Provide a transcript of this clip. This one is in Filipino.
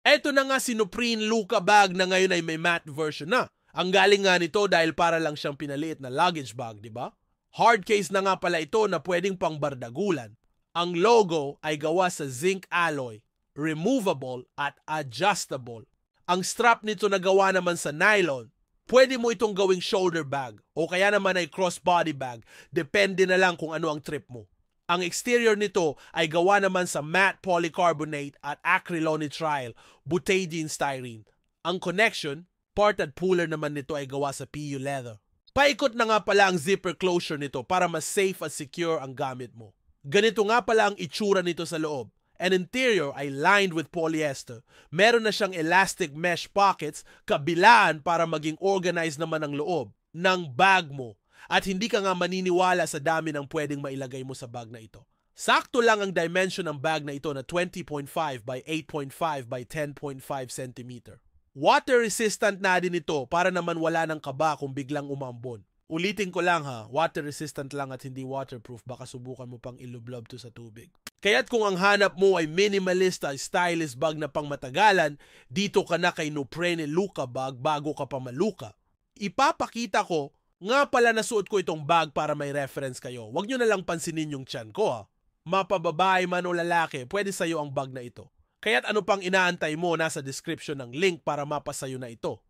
Eto na nga si Nuprene Luca bag na ngayon ay may matte version na. Ang galing nga nito dahil para lang siyang pinaliit na luggage bag, di ba? Hard case na nga pala ito na pwedeng pang bardagulan. Ang logo ay gawa sa zinc alloy, removable at adjustable. Ang strap nito na gawa naman sa nylon. Pwede mo itong gawing shoulder bag o kaya naman ay crossbody bag. Depende na lang kung ano ang trip mo. Ang exterior nito ay gawa naman sa matte polycarbonate at acrylonitrile butadiene styrene. Ang connection, part at puller naman nito ay gawa sa PU leather. Paikot na nga pala ang zipper closure nito para mas safe at secure ang gamit mo. Ganito nga pala ang itsura nito sa loob. An interior ay lined with polyester. Meron na siyang elastic mesh pockets, kabilaan para maging organized naman ang loob ng bag mo. At hindi ka nga maniniwala sa dami ng pwedeng mailagay mo sa bag na ito. Sakto lang ang dimension ng bag na ito na 20.5 by 8.5 by 10.5 cm. Water resistant na din ito para naman wala ng kaba kung biglang umambon. Ulitin ko lang ha, water resistant lang at hindi waterproof, baka subukan mo pang ilublob to sa tubig. Kaya't kung ang hanap mo ay minimalist at stylish bag na pang matagalan, dito ka na kay Nuprene Luca bag bago ka pa maluka. Ipapakita ko, nga pala nasuot ko itong bag para may reference kayo. Huwag nyo na lang pansinin yung tiyan ko ha. Mapababae man o lalaki, pwede sa'yo ang bag na ito. Kaya't ano pang inaantay mo, nasa description ng link para mapasayo na ito.